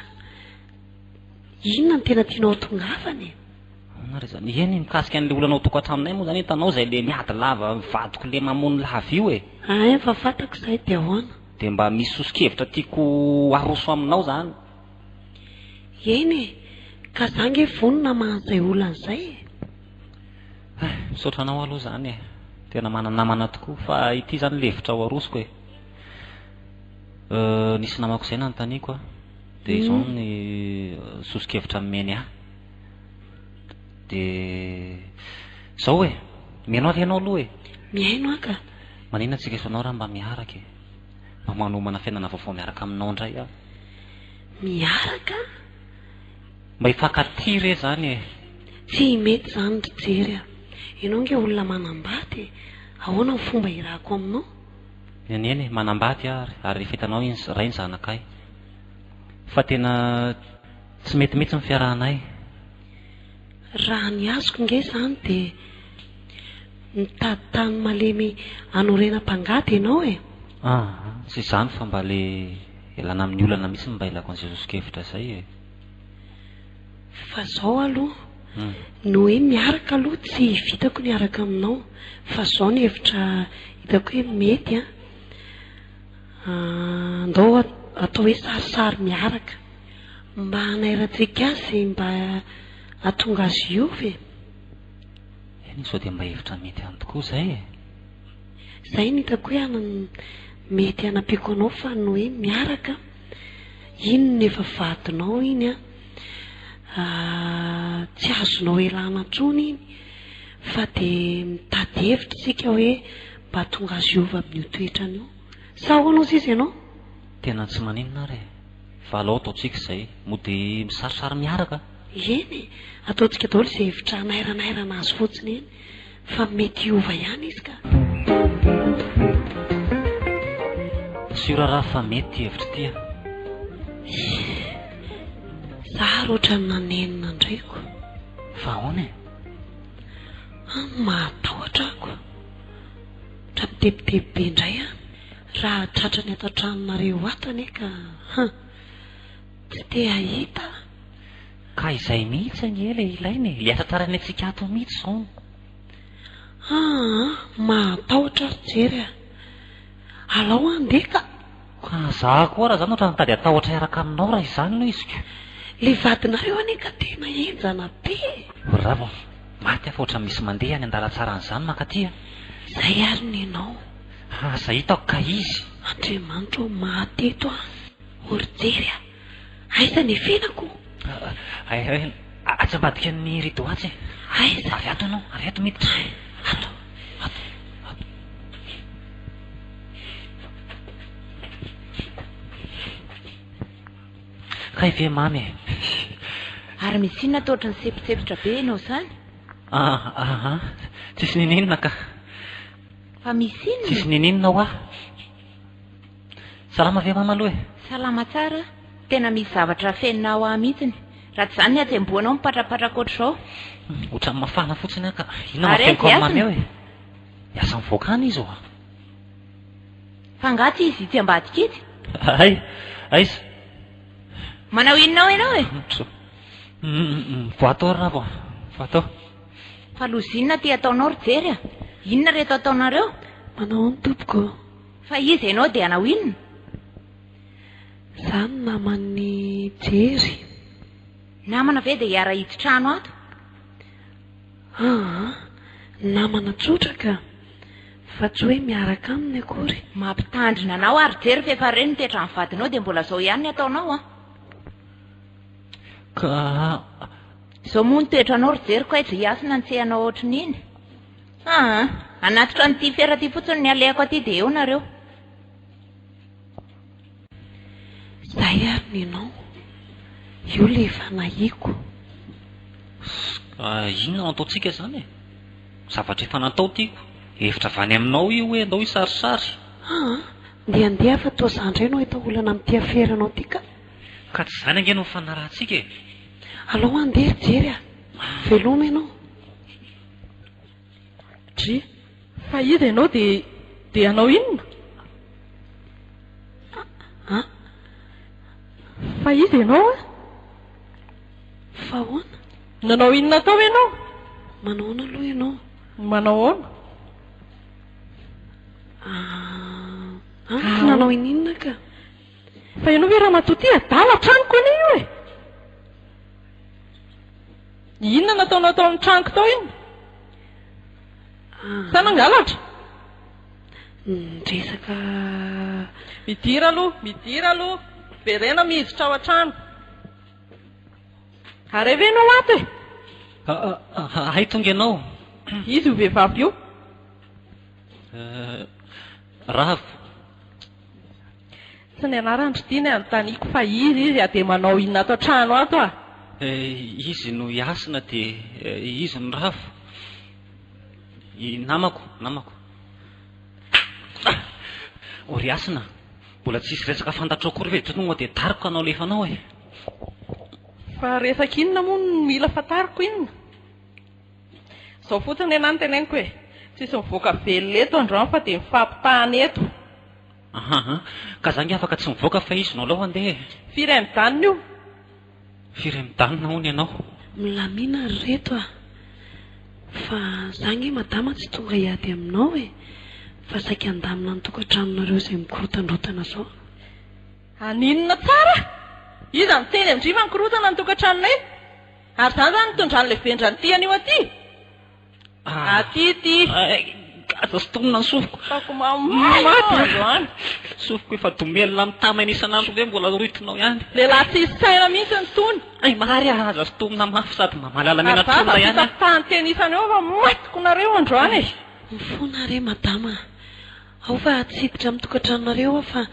inona ny tena tianao tongavany nare zany eny mikasika an'le olonao tokantraminay moa zany hitanao zay le miady lava mivadiko le mamony lava io ay fa fantako izay dia ahoana dia mba misy sosikevitra tiako aroso aminao zany eny ka zange vonona mahazay olan'izay misaotra anao aloha zany tena mananamana tokoa fa ity zany levitra ao arosoko nisy namako izay nanontaniako dia izao ny sosikevitra mimeny ahy dia zao miainao alianao aloha miaino aka manina antsika isanao raha mba miaraka mba manomana fiainana vaovao miaraka aminao indray aho miaraka mba hifankaty re zany tsy mety zany ry jery ianao nge olona manambady ahoana ny fomba irako aminao eny manambady ary rehefa hitanao ray ny zanakay fa tena tsy mety mihitsy ny fiarahanay raha ny azoko nge zany dia mitady tany malemy anorena mpangady ianao tsy izany fa mba le elana amin'ny olana mihitsy mba ilako an'izay sosikevitra izay fa zao aloha no hoe miaraka aloha tsy vitako niaraka aminao fa zao ny hevitra hitako hoe mety andao atao hoe sarisary miaraka mba hanairantsika azy mba atonga azy io ve eny zao dia mba hevitra mety any tokoa zay zay ny hitako hoe mety hanampiako anao fa no hoe miaraka ino ny efa vadinao iny tsy azonao elana trony iny fa dia mitady hevitra tsika hoe mba tonga azy ova amin'ny toetrany io sa hoanao sisy ianao tena tsy maninona re fa alao ataotsika izay mo dia misarisary miaraka eny ataontsika daholo izay hevitra nairanairana azy fotsiny eny fa mety ova ihany izy ka sioraraha fa mety hevitra tia zahary ohatra ny nanenina ndraiko fa ahoana mahatahotra ako ohatra mitebiteby be indray raha tratra ny ato an-tranonareo atany ka tsy te ahita ka izay mihitsy ny ele ilainy liasa tsara ny antsika ato mihitsy zao mahatahotra ry jery alao andeka ka za koa raha zany ohatra nitady atahotra iaraka aminao raha izany no iziko le vadinareo ane ka tena enjana be ravo maty afa ohatra misy mandeha any andala-tsara an'izany makatia zay ary ny ianao zay hitako ka izy andriamanitro mateto ory jery aiza ny fenako atsy ambadika ny rido atsy aiza avy ato ianao avy ato miditra ato ka ive mamy ary misy inona atao ohatra ny sepitsepitra be ianao zany tsisy nininona ka fa misy inona tsisy nininona ho salama ve mama aloha salama tsara tena misy zavatra fenina ao ahy mihitsiny raha tsy izany ny atsemboanao mipatrapatraka ohatr'izao. Ohatran'ny mafana fotsiny aka. Inona mafenoko amin'ny mamy eo e? Iasa mivoakana izy oa. Fa ngaty izy ity ambadika ity? Aiza? Manao inona ianao e? Voatao ravo. Voatao. Fa lozy inona ty ataonao ry jery a? Inona reto ataonareo? Manao ny tompoko. Fa izy ianao dia hanao inona? Zany naman'ny jery. Namana ve dia hiara hiditra trano ato? Namana tsotra ka. Fa tsy hoe miaraka aminy akory. Mampitandrina anao ary jery fefa reny mitetra amin'ny vadinao dia mbola zao ihany ny ataonao a. Ka Zao moa nitoetra anao ry jery ko aiza hiasina nitsehanao ohatran'iny. Anatitra n'ity fiara ty fotsiny ny alehako aty dia eo nareo. Zay ary ny anao. Io le efa nahiko. Inona ataontsika izany e? Zavatra efa natao tiako. Hevitra avany aminao io hoe andao hisarisary. Ndeha fa toa zandray no hita olana amin'ity aferanao ty ka. Ka tsy izany ange no mifanarahantsika e. Alao andeha jery a. Veloma ianao. Dry, fa izy ianao dia hanao inona? Fa izy ianao a? Fa ahoana? Nanao inona tao ianao? Manaona aloha ianao. Manao ahoana? Tsy nanao ininona ka. Fa ianao ve raha matoty adala tranoko anie io e? Inona nataonao tao amin'ny tranoko tao iny? Sa nangalatra? Resaka Midira aloha. Verena mihiditra ao an-trano. Are ve ianao ato e? Hay tonga ianao. Izy io vehivavy io? Ravo. Tsy ny anarany ry tiana anontaniako fa izy a dia manao inona ato an-trano ato a? Izy no hiasina dia izy no ravo. Namako. Ory asina. Mbola tsisy resaka fantatro akory ve tonga dia tariko anao lefanao e. Fa resaka inona moa no mila fantariko inona? Zao fotsiny enany teneniko e. Tsisy mivoaka velona eto androany fa dia mifampitahana eto. Ka zangy afaka tsy mivoaka fa izy no aloha andeha. Firy midanina io? Firy midanina hono ianao? milamina ry reto a. Fa zangy madama tsy tonga hiady aminao e. Fa saika andamina ny tokantranonareo izay mikorotandrotana zao. Aninona tsara? Iza miteny amindriva mikorotana ny tokantranonay? Ary zany zany nitondrany vendrany ty anio aty? Aty. Gaza sotomina ny sofiko. Fako mamaty androany. Sofiko efa domelina amin'ny tamana isan'andro ve mbola roitonao ihany. Lehilahy tsisy saina mihitsy ny tony. Ay mary aza sotomina mafy sady mamalala mena tona ihany. Aza fitafitahany teny isany eo fa matiko nareo androany e. Mifonareo madama. Ao fa tsy hiditra amin'ny tokantranonareo fa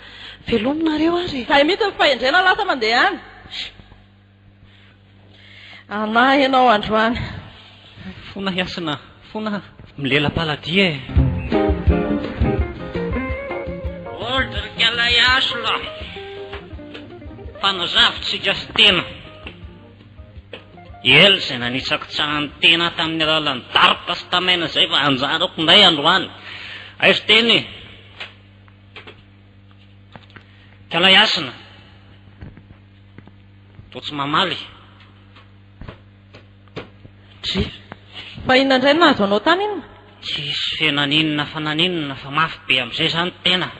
velominareo ary. Zay mihitsy ny fahendrena lasa mandeha any. Ana ianao androany. Fona hiasina. Fona milela-paladia e. Ordra kala iasla. Fanazavitsika sy tena. Ela izay nanitsako tsahany tena tamin'ny alalan'ny daroka sy tamena izay fa anjarako ndray androany. Aizy teny e. Kala iasina. Toa tsy mamaly. Fa inona indray no nahazo anao tany inona? Tsisy fenaninona fa naninona fa mafy be amin'izay zany tena.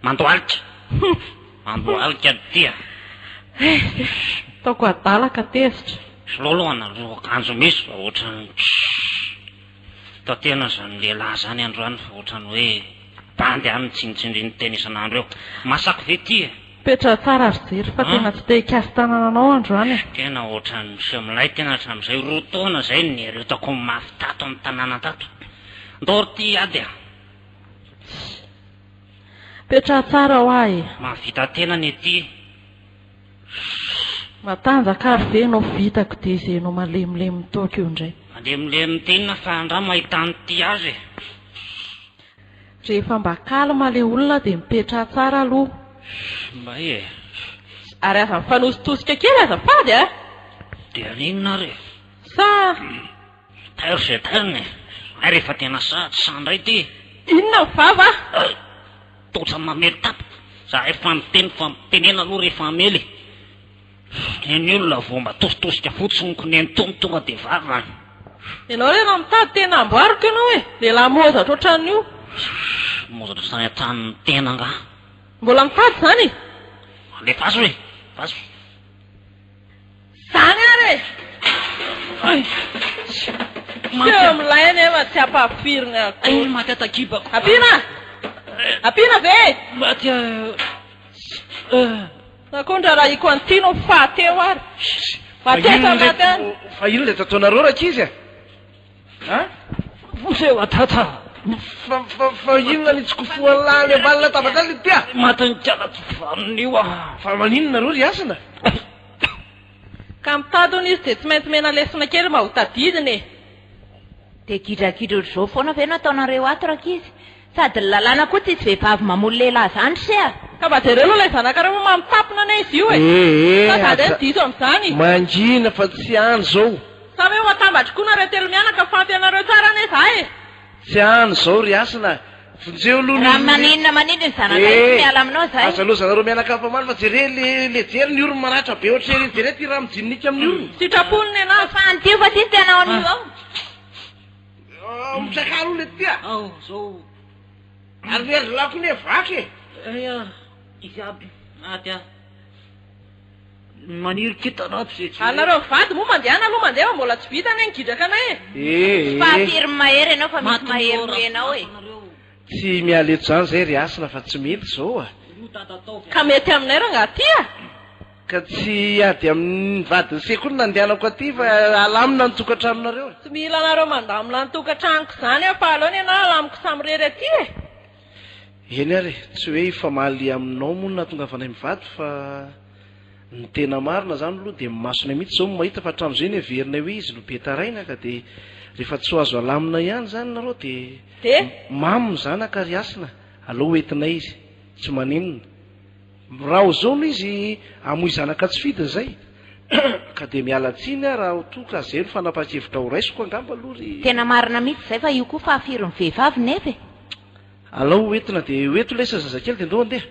Mandoalika. Mandoalika dia. Taoko adalaka tezitra. Sololohana roa akanjo misy fa ohatrany ta tena zany lehilahy zany androany fa ohatrany hoe bandy any tsindritsindriny teny isan'andro eo. Masako ve ty e? Petra tsara ry jery fa tena tsy te hikasy tanananao androany e. Tena ohatrany misy amin'ilay tena hatramin'izay roa taona zay nieretako mafy tato amin'ny tanàna tato. Ndory ty ady a. Petra tsara ho ahy. Mahavita tena ny ety. Matanjaka ary ve no vitako dia izay no malemilemy toaka io indray. Malemilemy tenina fa andra mahita nyty azy. Rehefa mba kalma le olona dia mipetra tsara aloha. Mba e. Ary aza mifanositosika kely azafady a. dia ninona re sa tairo zay tairiny ay rehefa tena sandray ty inona vava totra mamely tapo za efa miteny fa mitenena aloha rehefa amely eny olona vao mba tositosika fotsiny ko ny antomy tonga de vava ianao rena mitady tena amboariko ianao e lehilahy mozatra ohatran'io mozatra sany an-tranony tena nga mbola mitady zany le vazo e vazo zany ary seo milainy eva tsy ampafirina maty atakiba apina apina ve maty nakondra raha iko antino fahateo ary matesa maty any fa ino le tataonareo rakizy a voseo atata fa inona nitsokofoany lany ambalina tabatany tya matany tianaty vanon'io fa maninona reo ry asina ka mitady hony izy de tsy maintsy mena lesona kely mba ho tadidiny e de gidrakidra ohatr'izao foana ve no ataonareo ato rakizy sady ny lalàna koa tsisy vehivavy mamono lehilahy zany sea ka mba jereo aloha lay zanaka reo mamitapina ana izy io e sady ny diso am'izany mangina fa tsy any zao sa hoe hoatambatry koa nareo telo mianaka fampy anareo tsara ane za e tsy any zao ry asina fonjeo raha maninona maninona ny zanaka tsy miala aminao zay aza aloha zanareo mianaka ampamany fa jere le jery ny orony maratra be ohatrany jere ty raha mijininika amin'ny orony sitraponiny ana fa antio fa ty tena an'io ao misakalo le tya ao zao ary miandro lako ny vaky aya izy aby maty a maniry kitanato zay tsy anareo vady moa mandehana aloha mandeha mbola tsy vitany ny gidraka anay e fahafiry mahery ianao fa misy mahery moenao e tsy mialeto zany zay ry asina fa tsy mety zao a ka mety aminay raha nga tya ka tsy ady amin'ny vadiny sekoly nandehanako aty fa alamina ny tokantranonareo tsy mila anareo mandamina ny tokantranoko zany a fa aloany ianao alamiko samirery aty e eny ary tsy hoe famaly aminao moa natonga fanay mivady fa ny tena marina zany aloha de masona mihitsy zao mahita fa hatrano zay ny averinay hoe izy no be taraina ka de rehefa tsy ho azo alamina ihany zany nareo de maminy zanaka ry asina aloha hoentinay izy tsy maninona raha ho zao no izy amoy zanaka tsy fidiny zay ka de mialatsiny a raha toka zay no fanapa-kevitra ho raisiko angamba aloha ry tena marina mihitsy zay fa io koa fahafiry ny vehivavy nefa e alao hoentina de hoeto lesa zazakely de ndeo andeha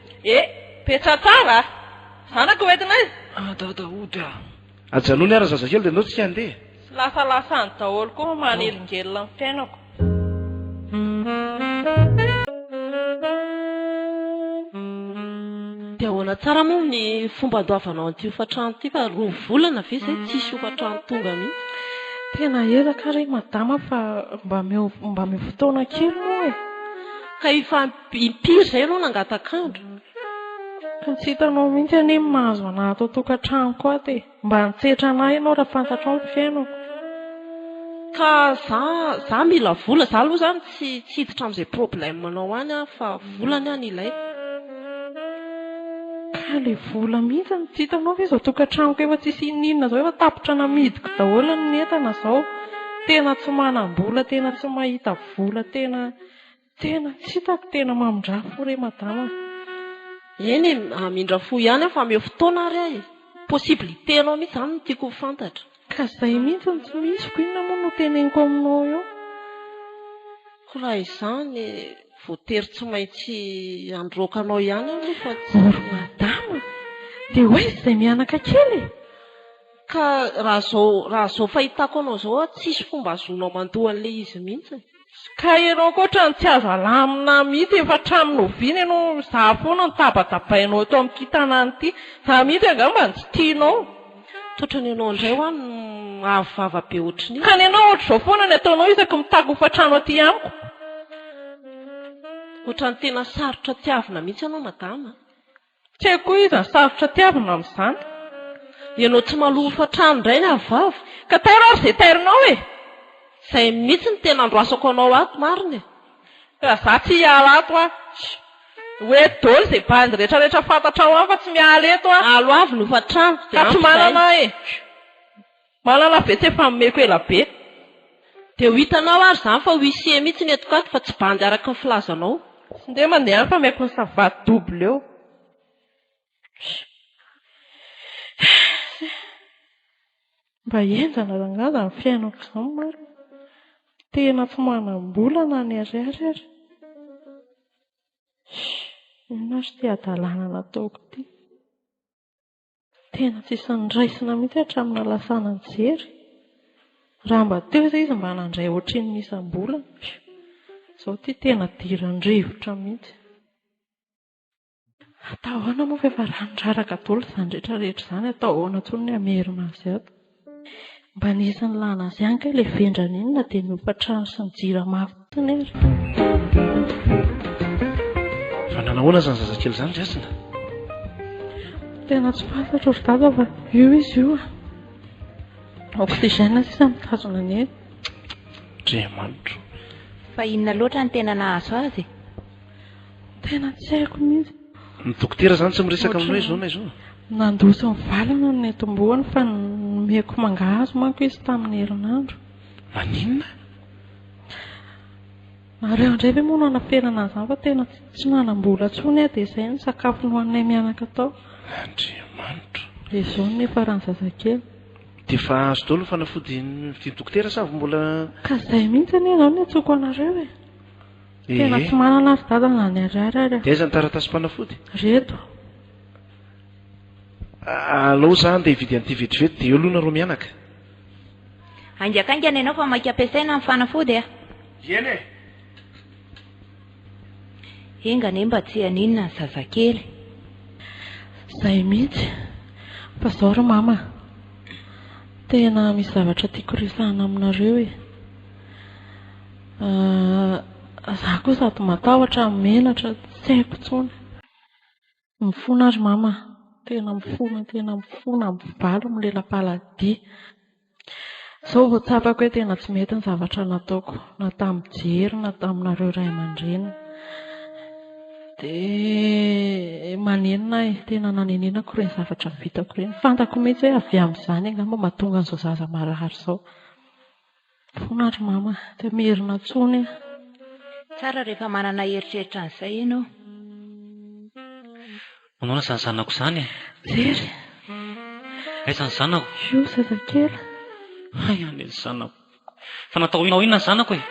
petra tsara zanaka hoentina izy dadaody a ajanony ara zazakely de ndeo tsika andeha lasalasany daholo koa manelingelona ny fiainako de ahoana tsara moa ny fomba doavanao an'ity hofatrano ity fa roa volana ve zay tsisy hofatrano tonga mihitsy tena ezaka reny madama fa mba meo fotoana kely moa e ka ifa impiry zay anao nangatakandro ka tsy hitanao mihitsy ane mahazo anahy atao tokantrano koa te mba nitsetra anahy ianao raha fantatrao ny fiainako ka za mila vola za aloha zany tsy hiditra am'izay problème manao any a fa volany any ilay ka le vola mihitsy ny tsy hitanao ve zao tokantranoko efa tsisy ininona zao efa tapitra namidiko daholo ny entana zao tena tsy manam-bola tena tsy mahita vola tena tsy hitako tena mamondrafo re madama eny amindrafo ihany fa meo fotoana ary ahy possibilité anao mihitsy zany no tiako ho fantatra ka zay mihitsy ny tsy misy ko inona moa no teneniko aminao eo ko raha izany voatery tsy maintsy androkanao ihany aloha fa tsy madama de hoe izay mianaka kely ka raha zao fahitako anao zao a tsisy fomba azonao mandoa an'lay izy mihitsy ka ianao koatra ny tsy azo alamina mihitsy efa tramonovina ianao za foana ny tabatabainao eto amin'ny kitanany ity za mihitsy angamba ny tsy tianao totrany ianao indray ho any ahavava be ohatrany ka ny ianao ohatr'izao foana ny ataonao isaky mitako hofatrano aty amiko ohatrany tena sarotra tiavina mihitsy ianao madama tsy haiko izy ny sarotra tiavina amin'izany ianao tsy maloha hofatrano indray ny ahavava ka tairo ary zay tairinao e zay mihitsy ny tena androasako anao ato mariny raha za tsy hiala ato a hoe dolo zay bandy rehetrarehetra fantatrao any fa tsy miala eto a alo avy ny hofatrano ka tsy manana e manana ve tsy efa momeko ela be de ho hitanao ary zany fa ho ise mihitsy ny eto kato fa tsy bandy araka ny filazanao tsy nde mandeha any fa maiko ny savaty double eo mba enjana rangaza ny fiainako izao maro. Tena tsy manam-bolana ny ariary. Inona sy ty adalàna nataoko ty. Tena tsisy niraisina mihitsy hatramin'ny alasana ny jery. Raha mba teo izay izy mba nandray ohatriny isam-bolana. Izao ty tena diran-drivotra mihitsy. Atao ahoana moa fa efa ranondraraka daholo izany rehetrarehetra izany, atao ahoana tsony ny hamerina azy ato. Mba nisy ny lana azy ihany ka ilay vendrana inona dia ny hofatrano sy ny jiramafy fotsiny ary. Fa nanahoana izany zazakely izany rasina? Tena tsy fantatra ry dada fa io izy io. Oksizena sisa mitazona ny eny. Andriamanitra. Fa inona loatra ny tena nahazo azy? Tena tsy haiko mihitsy. Ny dokotera izany tsy miresaka aminao izao na izao? Nandoso ny valana ny etom-boany fa nomeko mangahazo manko izy tamin'ny herinandro. Maninona? Nareo indray ve moa no hanaferana an'izany fa tena tsy nanam-bola tsony dia izay ny sakafo no hoanay mianaka tao. Andriamanitra. Izao nefa raha ny zazakely. Dia fa azo daholo ny fanafody ny dokotera sa mbola... Ka izay mihitsy anie izao no atsoko anareo e. Tena tsy manana azy dada na ny ariary ary. Dia aiza ny taratasy mpanafody? Reto. Alao izany dia hividy an'ity vetivety dia eo aloha nareo mianaka. Angiakaingana ianao fa maika ampiasaina amin'ny fanafody a? Eny e. Engane mba tsy haninona ny zazakely. Izay mihitsy. Fa izao ry mama. Tena misy zavatra tiako resahana aminareo e. Izaho koa sady matahotra menatra tsy haiko tsony. Mifona ary mama. Tena mifona mivalo amin'ny lela-paladia. Izao vao tsapako hoe tena tsy mety ny zavatra nataoko. Na tamin'ny jery na taminareo ray aman-dreny. Dia manenina tena naneninako ireny zavatra vitako ireny. Fantako mihitsy hoe avy amin'izany angamba mahatonga an'izao zaza marary izao. Mifona ary mama. Dia mierina tsony. Tsara rehefa manana heritreritra an'izay ianao. Manao izany zanako izany e? Jery. Aiza ny zanako? Io zazakely. Hay any zanako. Fa natao inona ny zanako e?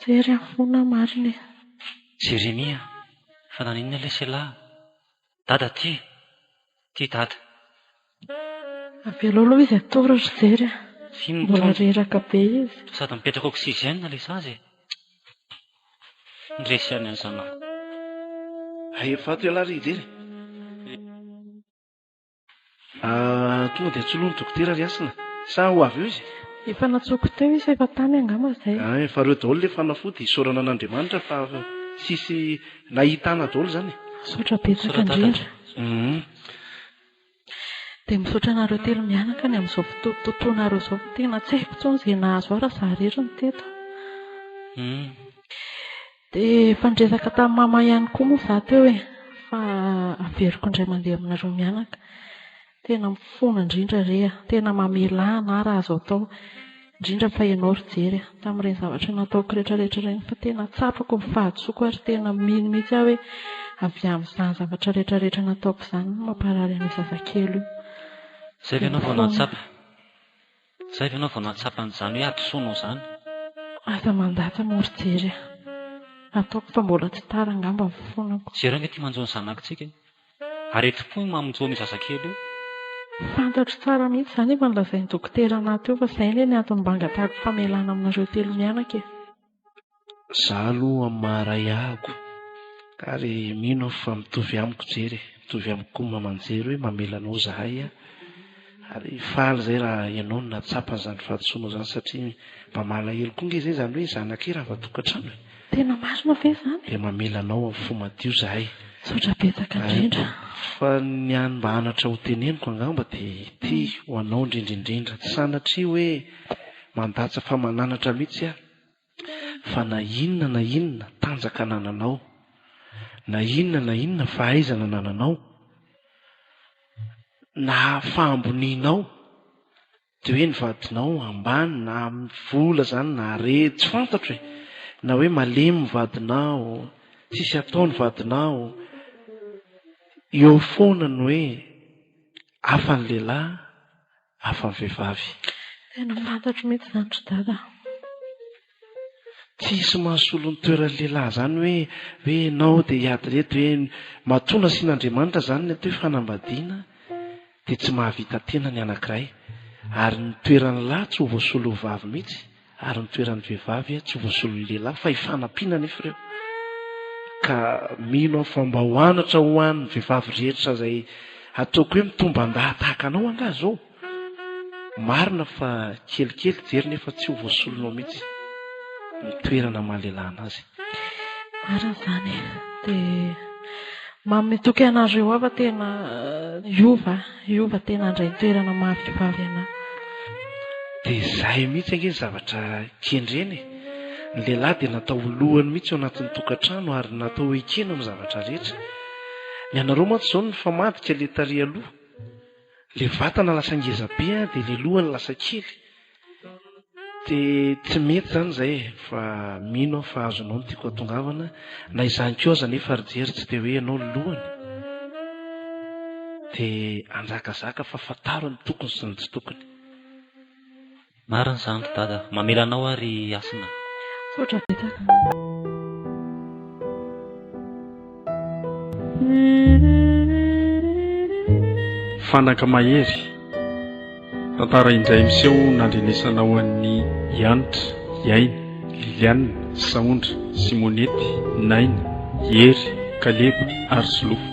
Jery mifona marina e. Jeremia. Fa naninona ilay Sela? Dada ty dada. Avela aloha izy atoro ry jery. Mbola reraka be izy. Sady mipetraka oksizena ilay zaza e. Ndresy any ny zanako. Efa ato ialary ijery. Tonga dia atsoloa ny dokotera riasina. Sa ho avy eo izy? Efa natsoko teo izy efa tany angamba izay. Fa reo daholo ilay fanafody isaorana an'Andriamanitra fa tsisy nahitana daholo izany. Misaotra betsaka indrindra. Dia misaotra anareo telo mianaka ny amin'izao fotoanareo izao. Tena tsy haiko tsony izay nahazo aho raha izaho rery ny teto. Dia fandresaka tamin'ny mama ihany koa moa izaho teo e. Fa averiko indray mandeha aminareo mianaka. Tena mifona indrindra rea. Tena mamelana raha azo atao. Indrindra fa ianao ry jery tamin'ireny zavatra nataoko rehetrarehetra ireny. Fa tena tsapako ny fahaditsoko ary tena mino mihitsy aho hoe avy amin'izany zavatra rehetrarehetra nataoko izany mamparary an'ilay zazakely io. Izay ve ianao vao nahatsapa? Izay ve ianao vao nahatsapa an'izany hoe adisoanao izany? Aza mandatsy moa ry jery. Ataoko fa mbola tsy tara angamba ny fonako. Jery ange ty manjo ny zanakitsika. Areti-po mamonjo ny zazakely io. Fantatro tsara mihitsy izany efa nilazain'ny dokotera anaty eo fa izay ny antony mba angatahako famelana aminareo telo mianaka e. Izaho aloha amin'ny maharay ahako. Ary mino fa mitovy amiko jery. Mitovy amiko koa mamanjery hoe mamelanao zahay a. Ary faly izay raha ianao no natsapa izany fahadisoanao izany satria mba malahelo koa nge izay izany hoe zanak'e raha voatokantrano. Tena marina ve izany? Dia mamelanao amin'ny fo madio zahay. Misaotra betsaka indrindra. Fa ny any mba hanatra ho teneniko angamba dia ity ho anao indrindraindrindra. Tsy sanatria hoe mandatsa fa mananatra mihitsy aho. Fa na inona tanjaka nananao. Na inona fahaizana nananao. Na fahambonianao. Dia hoe nivadinao ambany na vola izany na re tsy fantatro e. Na hoe malemy vadinao. Tsisy atao ny vadinao. Eo foana ny hoe hafa ny lehilahy, hafa vehivavy. Tena fantatro mihitsy izany ry dada. Tsisy mahasolo ny toeran'ny lehilahy zany hoe nao dia hiady reto hoe matona sin'Andriamanitra zany ny atao hoe fanambadiana dia tsy mahavita tena ny anankiray. Ary ny toeran'ny lahy tsy ho voasolo vavy mihitsy, ary ny toeran'ny vehivavy tsy ho voasolo ny lehilahy fa hifanampiana nefa ireo. Ka mino aho fa mba ho anatra ho an'ny vehivavy rehetra izay ataoko hoe mitomban-dahy tahaka anao angaha zao. Marina fa kelikely jery nefa tsy ho voasolonao mihitsy ny toerana mahalehilahy anazy. Marina izany dia mametoky anareo ava tena iova tena andray ny toerana mahavivavy anahy. Dia izay mihitsy ange ny zavatra kendreny. Ny lehilahy dia natao lohany mihitsy ao anatin'ny tokantrano ary natao ho ekena amin'ny zavatra rehetra. Ny anareo mantsy izao ny famadika ilay tarehy aloha. Ilay vatana lasa ngeza be dia ilay lohany lasa kely. Dia tsy mety izany izay fa mino aho fa azonao ny tiako hatongavana na izany koa aza nefa ry jery tsy dia hoe ianao ny lohany. Dia anjakazaka fa fantaro ny tokony sy ny tsy tokony. Marina izany dada, mamela anao ary asina. Sotra betaka. Fanaka mahery tantara indray miseho nandrenesana ho an'ny Ianitra, Iaina, Liliana, Saondra, Simonety, Naina, Hery, Kaleba ary Solofo.